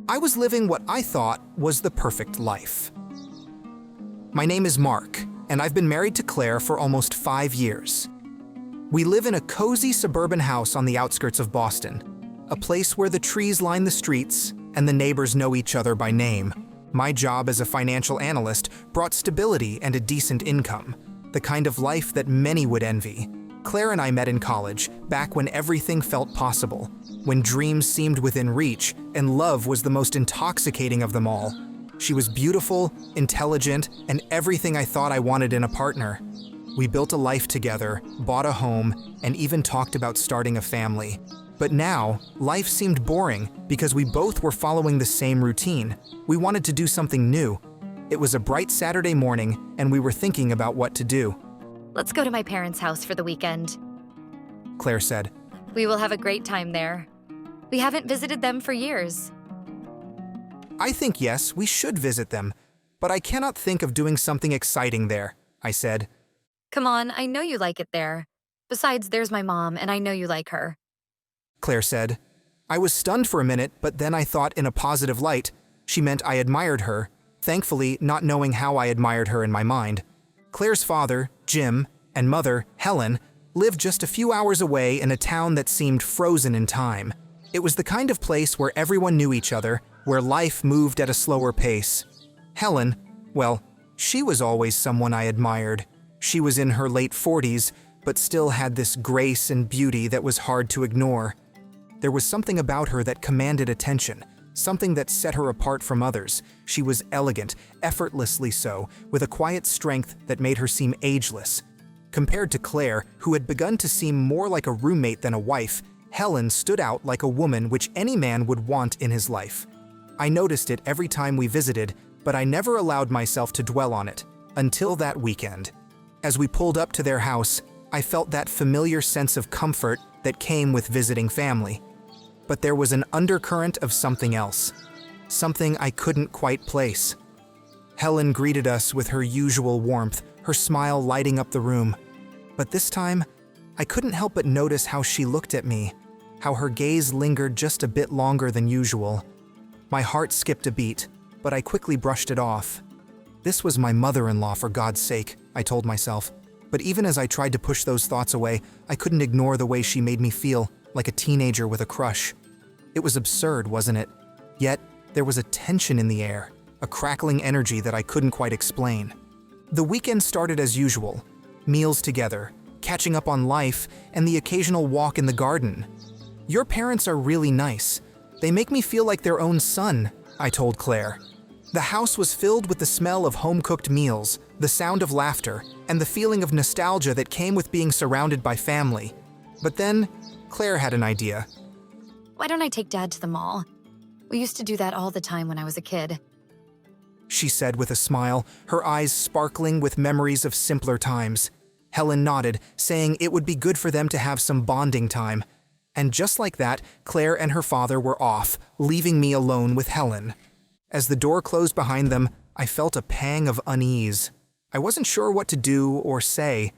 I was living what I thought was the perfect life. My name is Mark, and I've been married to Claire for almost 5 years. We live in a cozy suburban house on the outskirts of Boston, a place where the trees line the streets and the neighbors know each other by name. My job as a financial analyst brought stability and a decent income, the kind of life that many would envy. Claire and I met in college, back when everything felt possible, when dreams seemed within reach and love was the most intoxicating of them all. She was beautiful, intelligent, and everything I thought I wanted in a partner. We built a life together, bought a home, and even talked about starting a family. But now, life seemed boring because we both were following the same routine. We wanted to do something new. It was a bright Saturday morning, and we were thinking about what to do. Let's go to my parents' house for the weekend, Claire said. We will have a great time there. We haven't visited them for years. I think yes, we should visit them, but I cannot think of doing something exciting there, I said. Come on, I know you like it there. Besides, there's my mom, and I know you like her, Claire said. I was stunned for a minute, but then I thought in a positive light. She meant I admired her, thankfully not knowing how I admired her in my mind. Claire's father, Jim, and mother, Helen, lived just a few hours away in a town that seemed frozen in time. It was the kind of place where everyone knew each other, where life moved at a slower pace. Helen, well, she was always someone I admired. She was in her late 40s, but still had this grace and beauty that was hard to ignore. There was something about her that commanded attention, something that set her apart from others. She was elegant, effortlessly so, with a quiet strength that made her seem ageless. Compared to Claire, who had begun to seem more like a roommate than a wife, Helen stood out like a woman which any man would want in his life. I noticed it every time we visited, but I never allowed myself to dwell on it, until that weekend. As we pulled up to their house, I felt that familiar sense of comfort that came with visiting family. But there was an undercurrent of something else, something I couldn't quite place. Helen greeted us with her usual warmth, her smile lighting up the room. But this time, I couldn't help but notice how she looked at me, how her gaze lingered just a bit longer than usual. My heart skipped a beat, but I quickly brushed it off. This was my mother-in-law, for God's sake, I told myself. But even as I tried to push those thoughts away, I couldn't ignore the way she made me feel, like a teenager with a crush. It was absurd, wasn't it? Yet, there was a tension in the air, a crackling energy that I couldn't quite explain. The weekend started as usual, meals together, catching up on life, and the occasional walk in the garden. Your parents are really nice. They make me feel like their own son, I told Claire. The house was filled with the smell of home-cooked meals, the sound of laughter, and the feeling of nostalgia that came with being surrounded by family. But then, Claire had an idea. Why don't I take Dad to the mall? We used to do that all the time when I was a kid, she said with a smile, her eyes sparkling with memories of simpler times. Helen nodded, saying it would be good for them to have some bonding time. And just like that, Claire and her father were off, leaving me alone with Helen. As the door closed behind them, I felt a pang of unease. I wasn't sure what to do or say.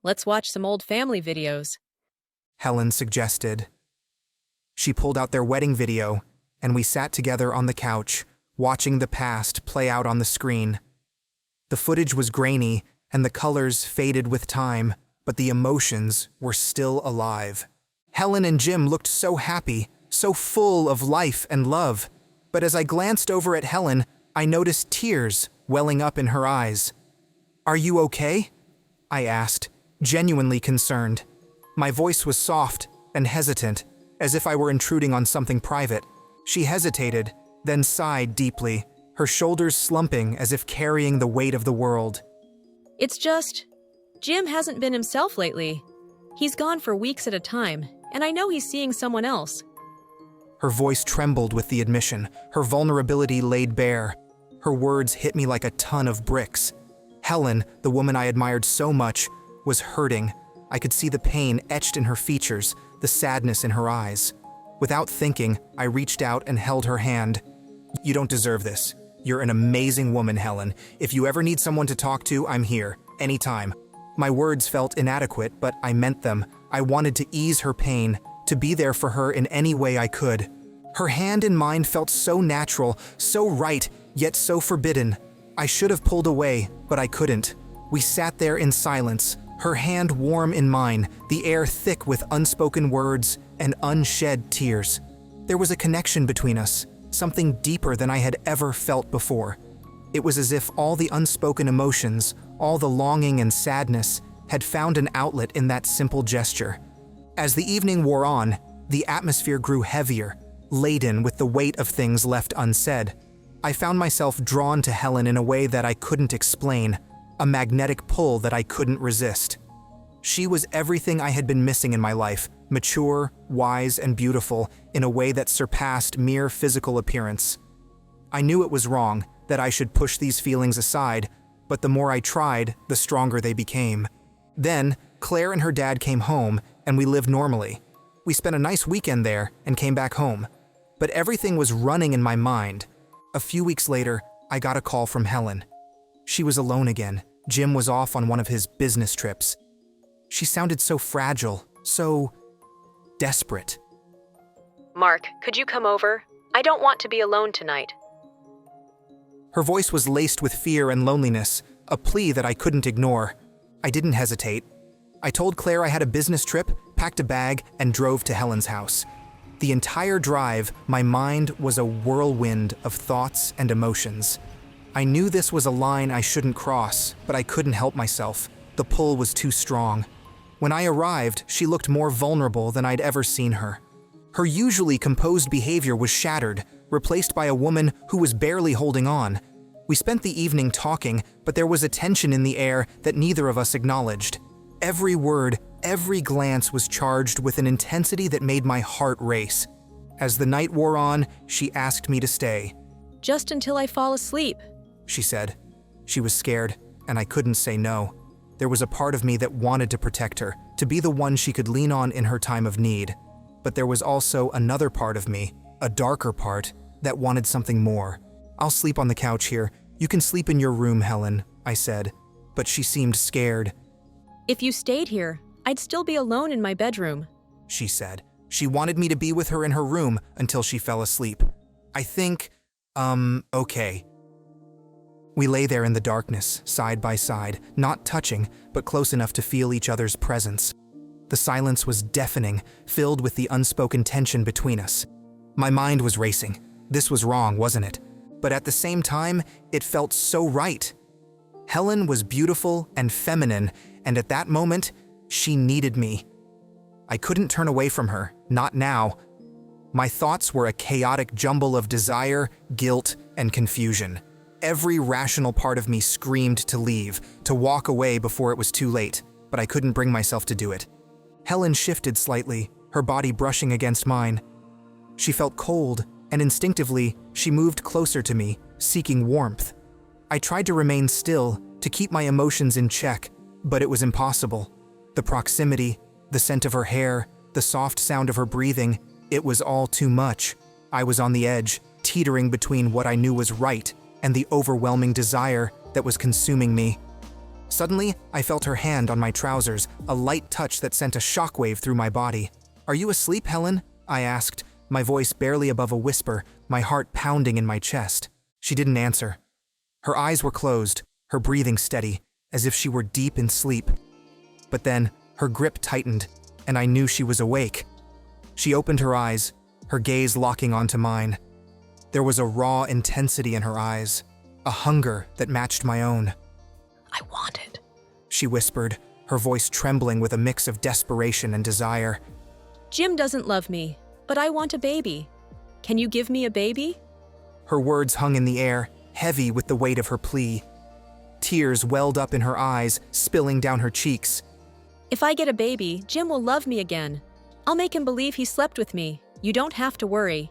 Let's watch some old family videos, Helen suggested. She pulled out their wedding video, and we sat together on the couch, watching the past play out on the screen. The footage was grainy, and the colors faded with time, but the emotions were still alive. Helen and Jim looked so happy, so full of life and love. But as I glanced over at Helen, I noticed tears welling up in her eyes. "Are you okay?" I asked, genuinely concerned. My voice was soft and hesitant, as if I were intruding on something private. She hesitated, then sighed deeply, her shoulders slumping as if carrying the weight of the world. It's just, Jim hasn't been himself lately. He's gone for weeks at a time, and I know he's seeing someone else. Her voice trembled with the admission, her vulnerability laid bare. Her words hit me like a ton of bricks. Helen, the woman I admired so much, was hurting. I could see the pain etched in her features, the sadness in her eyes. Without thinking, I reached out and held her hand. "You don't deserve this. You're an amazing woman, Helen. If you ever need someone to talk to, I'm here, anytime." My words felt inadequate, but I meant them. I wanted to ease her pain, to be there for her in any way I could. Her hand in mine felt so natural, so right, yet so forbidden. I should have pulled away, but I couldn't. We sat there in silence, her hand warm in mine, the air thick with unspoken words and unshed tears. There was a connection between us, something deeper than I had ever felt before. It was as if all the unspoken emotions, all the longing and sadness, had found an outlet in that simple gesture. As the evening wore on, the atmosphere grew heavier, laden with the weight of things left unsaid. I found myself drawn to Helen in a way that I couldn't explain, a magnetic pull that I couldn't resist. She was everything I had been missing in my life, mature, wise, and beautiful in a way that surpassed mere physical appearance. I knew it was wrong, that I should push these feelings aside, but the more I tried, the stronger they became. Then, Claire and her dad came home, and we lived normally. We spent a nice weekend there and came back home. But everything was running in my mind. A few weeks later, I got a call from Helen. She was alone again. Jim was off on one of his business trips. She sounded so fragile, so desperate. Mark, could you come over? I don't want to be alone tonight. Her voice was laced with fear and loneliness, a plea that I couldn't ignore. I didn't hesitate. I told Claire I had a business trip, packed a bag, and drove to Helen's house. The entire drive, my mind was a whirlwind of thoughts and emotions. I knew this was a line I shouldn't cross, but I couldn't help myself. The pull was too strong. When I arrived, she looked more vulnerable than I'd ever seen her. Her usually composed behavior was shattered, replaced by a woman who was barely holding on. We spent the evening talking, but there was a tension in the air that neither of us acknowledged. Every word, every glance was charged with an intensity that made my heart race. As the night wore on, she asked me to stay. Just until I fall asleep, she said. She was scared, and I couldn't say no. There was a part of me that wanted to protect her, to be the one she could lean on in her time of need. But there was also another part of me, a darker part, that wanted something more. I'll sleep on the couch here. You can sleep in your room, Helen, I said. But she seemed scared. If you stayed here, I'd still be alone in my bedroom, she said. She wanted me to be with her in her room until she fell asleep. I think, okay. We lay there in the darkness, side by side, not touching, but close enough to feel each other's presence. The silence was deafening, filled with the unspoken tension between us. My mind was racing. This was wrong, wasn't it? But at the same time, it felt so right. Helen was beautiful and feminine, and at that moment, she needed me. I couldn't turn away from her, not now. My thoughts were a chaotic jumble of desire, guilt, and confusion. Every rational part of me screamed to leave, to walk away before it was too late, but I couldn't bring myself to do it. Helen shifted slightly, her body brushing against mine. She felt cold, and instinctively, she moved closer to me, seeking warmth. I tried to remain still, to keep my emotions in check, but it was impossible. The proximity, the scent of her hair, the soft sound of her breathing, it was all too much. I was on the edge, teetering between what I knew was right and the overwhelming desire that was consuming me. Suddenly, I felt her hand on my trousers, a light touch that sent a shockwave through my body. "Are you asleep, Helen?" I asked, my voice barely above a whisper, my heart pounding in my chest. She didn't answer. Her eyes were closed, her breathing steady, as if she were deep in sleep. But then, her grip tightened, and I knew she was awake. She opened her eyes, her gaze locking onto mine. There was a raw intensity in her eyes, a hunger that matched my own. I want it, she whispered, her voice trembling with a mix of desperation and desire. Jim doesn't love me, but I want a baby. Can you give me a baby? Her words hung in the air, heavy with the weight of her plea. Tears welled up in her eyes, spilling down her cheeks. If I get a baby, Jim will love me again. I'll make him believe he slept with me. You don't have to worry.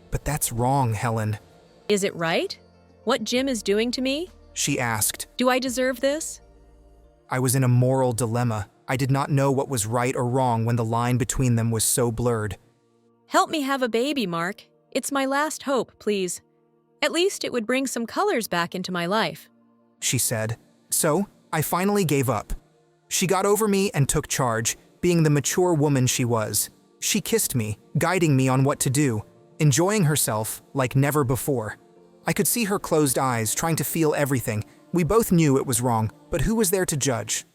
But that's wrong, Helen. Is it right? What Jim is doing to me? She asked. Do I deserve this? I was in a moral dilemma. I did not know what was right or wrong when the line between them was so blurred. Help me have a baby, Mark. It's my last hope, please. At least it would bring some colors back into my life, she said. So, I finally gave up. She got over me and took charge, being the mature woman she was. She kissed me, guiding me on what to do. enjoying herself like never before. I could see her closed eyes, trying to feel everything. We both knew it was wrong, but who was there to judge?